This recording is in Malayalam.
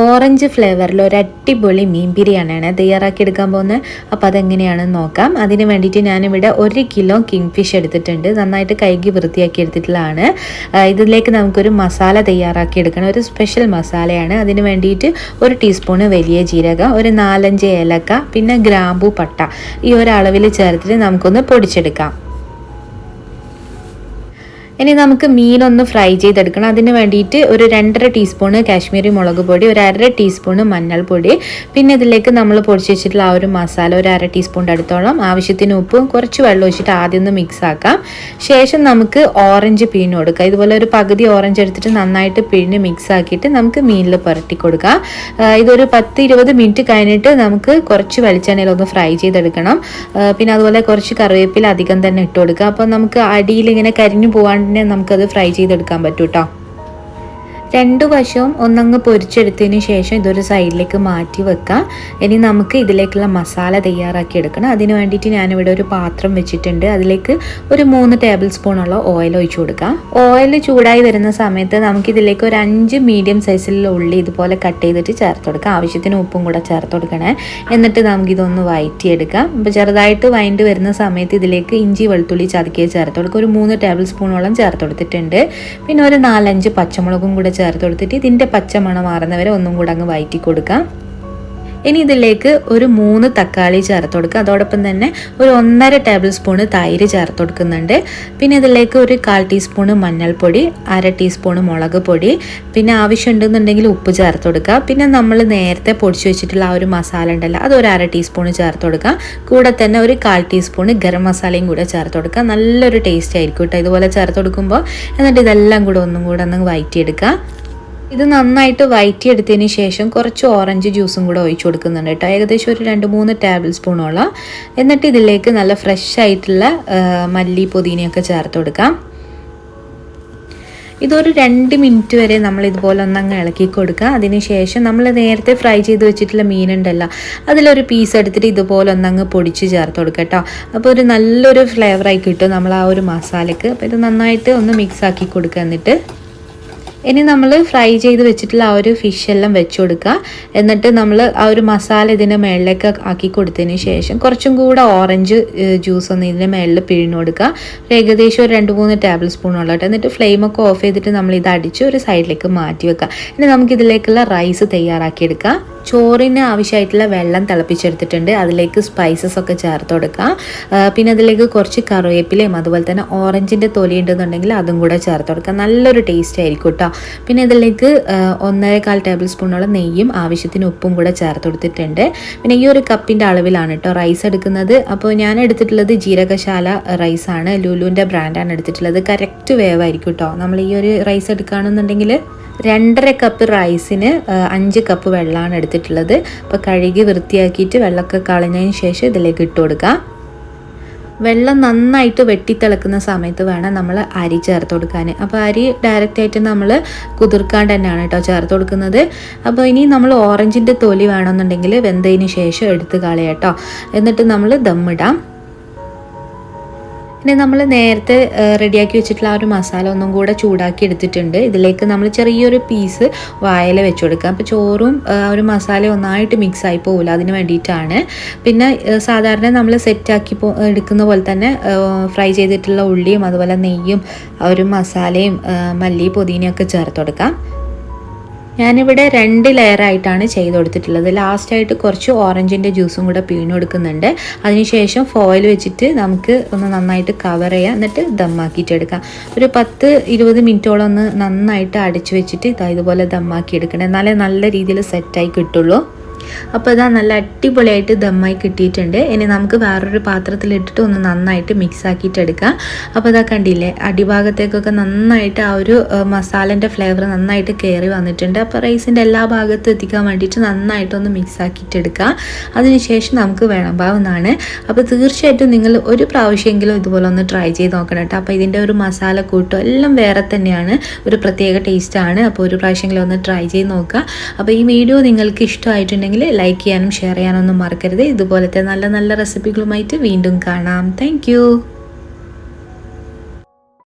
ഓറഞ്ച് ഫ്ലേവറിൽ ഒരു അടിപൊളി മീൻ ബിരിയാണിയാണ് തയ്യാറാക്കിയെടുക്കാൻ പോകുന്നത്. അപ്പോൾ അതെങ്ങനെയാണെന്ന് നോക്കാം. അതിന് വേണ്ടിയിട്ട് ഞാനിവിടെ 1 കിലോ കിങ് ഫിഷ് എടുത്തിട്ടുണ്ട്. നന്നായിട്ട് കഴുകി വൃത്തിയാക്കി എടുത്തിട്ടുള്ളതാണ്. ഇതിലേക്ക് നമുക്കൊരു മസാല തയ്യാറാക്കിയെടുക്കണം. ഒരു സ്പെഷ്യൽ മസാലയാണ്. അതിന് വേണ്ടിയിട്ട് 1 ടീസ്പൂണ് വലിയ ജീരകം, ഒരു 4-5 ഏലക്ക, പിന്നെ ഗ്രാമ്പൂ, പട്ട ഈ ഒരളവിൽ ചേർത്തിട്ട് നമുക്കൊന്ന് പൊടിച്ചെടുക്കാം. ഇനി നമുക്ക് മീനൊന്ന് ഫ്രൈ ചെയ്തെടുക്കണം. അതിന് വേണ്ടിയിട്ട് ഒരു 2.5 ടീസ്പൂണ് കാശ്മീരി മുളക് പൊടി, ഒരു 1/2 ടീസ്പൂണ് മഞ്ഞൾപ്പൊടി, പിന്നെ ഇതിലേക്ക് നമ്മൾ പൊടിച്ച് വെച്ചിട്ടുള്ള ആ ഒരു മസാല ഒരു 1/2 ടീസ്പൂണിൻ്റെ അടുത്തോളം, ആവശ്യത്തിന് ഉപ്പും കുറച്ച് വെള്ളം ഒഴിച്ചിട്ട് ആദ്യം ഒന്ന് മിക്സ് ആക്കാം. ശേഷം നമുക്ക് ഓറഞ്ച് പിഴിഞ്ഞ് കൊടുക്കാം. ഇതുപോലെ ഒരു പകുതി ഓറഞ്ച് എടുത്തിട്ട് നന്നായിട്ട് പിഴിഞ്ഞ് മിക്സ് ആക്കിയിട്ട് നമുക്ക് മീനിൽ പുരട്ടി കൊടുക്കാം. ഇതൊരു 10-20 മിനിറ്റ് കഴിഞ്ഞിട്ട് നമുക്ക് കുറച്ച് വെളിച്ചെണ്ണയിൽ ഒന്ന് ഫ്രൈ ചെയ്തെടുക്കണം. പിന്നെ അതുപോലെ കുറച്ച് കറിവേപ്പില അധികം തന്നെ ഇട്ട് കൊടുക്കുക. അപ്പോൾ നമുക്ക് അടിയിൽ ഇങ്ങനെ കരിഞ്ഞു പോകാൻ നമുക്കത് ഫ്രൈ ചെയ്തെടുക്കാൻ പറ്റും കേട്ടോ. 2 വശവും ഒന്നങ്ങ് പൊരിച്ചെടുത്തതിന് ശേഷം ഇതൊരു സൈഡിലേക്ക് മാറ്റി വെക്കാം. ഇനി നമുക്ക് ഇതിലേക്കുള്ള മസാല തയ്യാറാക്കി എടുക്കണം. അതിന് വേണ്ടിയിട്ട് ഞാനിവിടെ ഒരു പാത്രം വെച്ചിട്ടുണ്ട്. അതിലേക്ക് ഒരു 3 ടേബിൾ സ്പൂണുള്ള ഓയിൽ ഒഴിച്ചു കൊടുക്കാം. ഓയിൽ ചൂടായി വരുന്ന സമയത്ത് നമുക്കിതിലേക്ക് ഒരു 5 മീഡിയം സൈസിലുള്ള ഉള്ളി ഇതുപോലെ കട്ട് ചെയ്തിട്ട് ചേർത്ത് കൊടുക്കാം. ആവശ്യത്തിന് ഉപ്പും കൂടെ ചേർത്ത് കൊടുക്കണേ. എന്നിട്ട് നമുക്കിതൊന്ന് വഴറ്റിയെടുക്കാം. അപ്പോൾ ചെറുതായിട്ട് വഴണ്ട് വരുന്ന സമയത്ത് ഇതിലേക്ക് ഇഞ്ചി വെളുത്തുള്ളി ചതക്കിയത് ചേർത്ത് കൊടുക്കുക. ഒരു 3 ടേബിൾ സ്പൂണോളം ചേർത്ത് കൊടുത്തിട്ടുണ്ട്. പിന്നെ ഒരു 4-5 പച്ചമുളകും കൂടെ ചേർത്ത് കൊടുത്തിട്ട് ഇതിൻ്റെ പച്ചമണം മാറുന്നവരെ ഒന്നും കൂടെ അങ്ങ് വഴറ്റി കൊടുക്കാം. ഇനി ഇതിലേക്ക് ഒരു 3 തക്കാളി ചേർത്ത് കൊടുക്കുക. അതോടൊപ്പം തന്നെ ഒരു 1.5 ടേബിൾ സ്പൂണ് തൈര് ചേർത്ത് കൊടുക്കുന്നുണ്ട്. പിന്നെ ഇതിലേക്ക് ഒരു 1/4 ടീസ്പൂണ് മഞ്ഞൾപ്പൊടി, 1/2 ടീസ്പൂണ് മുളക് പൊടി, പിന്നെ ആവശ്യമുണ്ടെന്നുണ്ടെങ്കിൽ ഉപ്പ് ചേർത്ത് കൊടുക്കുക. പിന്നെ നമ്മൾ നേരത്തെ പൊടിച്ച് വെച്ചിട്ടുള്ള ആ ഒരു മസാല ഉണ്ടല്ലോ, അത് ഒരു 1/2 ടീസ്പൂണ് ചേർത്ത് കൊടുക്കുക. കൂടെ തന്നെ ഒരു 1/4 ടീസ്പൂണ് ഗരം മസാലയും കൂടെ ചേർത്ത് കൊടുക്കുക. നല്ലൊരു ടേസ്റ്റ് ആയിരിക്കും കേട്ടോ ഇതുപോലെ ചേർത്ത് കൊടുക്കുമ്പോൾ. എന്നിട്ട് ഇതെല്ലാം കൂടെ ഒന്നും കൂടെ ഒന്ന് വഴറ്റിയെടുക്കുക. ഇത് നന്നായിട്ട് വഴറ്റിയെടുത്തതിന് ശേഷം കുറച്ച് ഓറഞ്ച് ജ്യൂസും കൂടെ ഒഴിച്ചു കൊടുക്കുന്നുണ്ട് കേട്ടോ. ഏകദേശം ഒരു 2-3 ടേബിൾ സ്പൂണോളം. എന്നിട്ട് ഇതിലേക്ക് നല്ല ഫ്രഷ് ആയിട്ടുള്ള മല്ലി പുതിനയൊക്കെ ചേർത്ത് കൊടുക്കാം. ഇതൊരു 2 മിനിറ്റ് വരെ നമ്മൾ ഇതുപോലെ ഒന്നങ്ങ് ഇളക്കി കൊടുക്കുക. അതിനുശേഷം നമ്മൾ നേരത്തെ ഫ്രൈ ചെയ്ത് വെച്ചിട്ടുള്ള മീനുണ്ടല്ലോ, അതിലൊരു പീസ് എടുത്തിട്ട് ഇതുപോലെ ഒന്നങ്ങ് പൊടിച്ച് ചേർത്ത് കൊടുക്കുക കേട്ടോ. അപ്പോൾ ഒരു നല്ലൊരു ഫ്ലേവറായി കിട്ടും നമ്മൾ ആ ഒരു മസാലയ്ക്ക്. അപ്പോൾ ഇത് നന്നായിട്ട് ഒന്ന് മിക്സ് ആക്കി കൊടുക്കുക. എന്നിട്ട് ഇനി നമ്മൾ ഫ്രൈ ചെയ്ത് വെച്ചിട്ടുള്ള ആ ഒരു ഫിഷ് എല്ലാം വെച്ച് കൊടുക്കുക. എന്നിട്ട് നമ്മൾ ആ ഒരു മസാല ഇതിൻ്റെ മുകളിലേക്ക് ആക്കി കൊടുത്തതിന് ശേഷം കുറച്ചും കൂടെ ഓറഞ്ച് ജ്യൂസ് ഒന്ന് ഇതിൻ്റെ മുകളിൽ പിഴിഞ്ഞ് കൊടുക്കുക. ഏകദേശം ഒരു 2-3 ടേബിൾ സ്പൂണുള്ള കേട്ടോ. എന്നിട്ട് ഫ്ലെയിമൊക്കെ ഓഫ് ചെയ്തിട്ട് നമ്മൾ ഇത് അടിച്ച് ഒരു സൈഡിലേക്ക് മാറ്റി വെക്കുക. ഇനി നമുക്കിതിലേക്കുള്ള റൈസ് തയ്യാറാക്കിയെടുക്കാം. ചോറിന് ആവശ്യമായിട്ടുള്ള വെള്ളം തിളപ്പിച്ചെടുത്തിട്ടുണ്ട്. അതിലേക്ക് സ്പൈസസ് ഒക്കെ ചേർത്ത് കൊടുക്കുക. പിന്നെ അതിലേക്ക് കുറച്ച് കറിവേപ്പിലയും അതുപോലെ തന്നെ ഓറഞ്ചിൻ്റെ തൊലി ഉണ്ടെന്നുണ്ടെങ്കിൽ അതും കൂടെ ചേർത്ത് കൊടുക്കുക. നല്ലൊരു ടേസ്റ്റ് ആയിരിക്കും കേട്ടോ. പിന്നെ ഇതിലേക്ക് 1.25 ടേബിൾ സ്പൂണോളം നെയ്യും ആവശ്യത്തിന് ഉപ്പും കൂടെ ചേർത്ത് കൊടുത്തിട്ടുണ്ട്. പിന്നെ ഈ ഒരു കപ്പിൻ്റെ അളവിലാണ് കേട്ടോ റൈസ് എടുക്കുന്നത്. അപ്പോൾ ഞാൻ എടുത്തിട്ടുള്ളത് ജീരകശാല റൈസാണ്. ലുലുവിൻ്റെ ബ്രാൻഡാണ് എടുത്തിട്ടുള്ളത്. കറക്റ്റ് വേവായിരിക്കും കേട്ടോ. നമ്മൾ ഈ ഒരു റൈസ് എടുക്കുകയാണെന്നുണ്ടെങ്കിൽ 2.5 കപ്പ് റൈസിന് 5 കപ്പ് വെള്ളമാണ് എടുത്തിട്ടുള്ളത്. അപ്പോൾ കഴുകി വൃത്തിയാക്കിയിട്ട് വെള്ളമൊക്കെ കളഞ്ഞതിന് ശേഷം ഇതിലേക്ക് ഇട്ട് കൊടുക്കുക. വെള്ളം നന്നായിട്ട് വെട്ടിത്തിളക്കുന്ന സമയത്ത് വേണം നമ്മൾ അരി ചേർത്ത് കൊടുക്കാൻ. അപ്പോൾ അരി ഡയറക്റ്റായിട്ട് നമ്മൾ കുതിർക്കാണ്ട് തന്നെയാണ് കേട്ടോ ചേർത്ത് കൊടുക്കുന്നത്. അപ്പോൾ ഇനി നമ്മൾ ഓറഞ്ചിൻ്റെ തൊലി വേണമെന്നുണ്ടെങ്കിൽ വെന്തതിന് ശേഷം എടുത്ത് കളയാം കേട്ടോ. എന്നിട്ട് നമ്മൾ ദമ്മിടാം. പിന്നെ നമ്മൾ നേരത്തെ റെഡിയാക്കി വെച്ചിട്ടുള്ള ആ ഒരു മസാല ഒന്നും കൂടെ ചൂടാക്കി എടുത്തിട്ടുണ്ട്. ഇതിലേക്ക് നമ്മൾ ചെറിയൊരു പീസ് വാഴയില വെച്ച് കൊടുക്കുക. അപ്പോൾ ചോറും ഒരു മസാല ഒന്നായിട്ട് മിക്സ് ആയി പോകില്ല, അതിന് വേണ്ടിയിട്ടാണ്. പിന്നെ സാധാരണ നമ്മൾ സെറ്റാക്കി എടുക്കുന്ന പോലെ തന്നെ ഫ്രൈ ചെയ്തിട്ടുള്ള ഉള്ളിയും അതുപോലെ നെയ്യും ഒരു മസാലയും മല്ലി പുതിനയൊക്കെ ചേർത്ത് കൊടുക്കാം. ഞാനിവിടെ 2 ലെയറായിട്ടാണ് ചെയ്ത് കൊടുത്തിട്ടുള്ളത്. ലാസ്റ്റായിട്ട് കുറച്ച് ഓറഞ്ചിൻ്റെ ജ്യൂസും കൂടെ പിഴിഞ്ഞ് കൊടുക്കുന്നുണ്ട്. അതിനുശേഷം ഫോയിൽ വെച്ചിട്ട് നമുക്ക് ഒന്ന് നന്നായിട്ട് കവർ ചെയ്യാം. എന്നിട്ട് ദമ്മാക്കിയിട്ടെടുക്കാം. ഒരു 10-20 മിനിറ്റോളം ഒന്ന് നന്നായിട്ട് അടച്ചു വെച്ചിട്ട് ഇതുപോലെ ദമ്മാക്കി എടുക്കണം. എന്നാലേ നല്ല രീതിയിൽ സെറ്റായി കിട്ടുള്ളൂ. അപ്പോൾ ഇതാ നല്ല അടിപൊളിയായിട്ട് ദമ്മായി കിട്ടിയിട്ടുണ്ട്. ഇനി നമുക്ക് വേറൊരു പാത്രത്തിലിട്ടിട്ട് ഒന്ന് നന്നായിട്ട് മിക്സ് ആക്കിയിട്ട് എടുക്കാം. അപ്പോൾ ഇതാ കണ്ടില്ലേ, അടിഭാഗത്തേക്കൊക്കെ നന്നായിട്ട് ആ ഒരു മസാലൻ്റെ ഫ്ലേവർ നന്നായിട്ട് കയറി വന്നിട്ടുണ്ട്. അപ്പോൾ റൈസിൻ്റെ എല്ലാ ഭാഗത്തും എത്തിക്കാൻ വേണ്ടിയിട്ട് നന്നായിട്ടൊന്ന് മിക്സ് ആക്കിയിട്ട് എടുക്കുക. അതിനുശേഷം നമുക്ക് വിളമ്പാവുന്നതാണ്. അപ്പോൾ തീർച്ചയായിട്ടും നിങ്ങൾ ഒരു പ്രാവശ്യമെങ്കിലും ഇതുപോലെ ഒന്ന് ട്രൈ ചെയ്ത് നോക്കണം കേട്ടോ. അപ്പോൾ ഇതിൻ്റെ ഒരു മസാല കൂട്ടോ എല്ലാം വേറെ തന്നെയാണ്, ഒരു പ്രത്യേക ടേസ്റ്റാണ്. അപ്പോൾ ഒരു പ്രാവശ്യമെങ്കിലും ഒന്ന് ട്രൈ ചെയ്ത് നോക്കുക. അപ്പോൾ ഈ വീഡിയോ നിങ്ങൾക്ക് ഇഷ്ടമായിട്ടുണ്ടെങ്കിൽ ലൈക്ക് ചെയ്യാനും ഷെയർ ചെയ്യാനൊന്നും മറക്കരുത്. ഇതുപോലത്തെ നല്ല നല്ല റെസിപ്പികളുമായിട്ട് വീണ്ടും കാണാം. താങ്ക്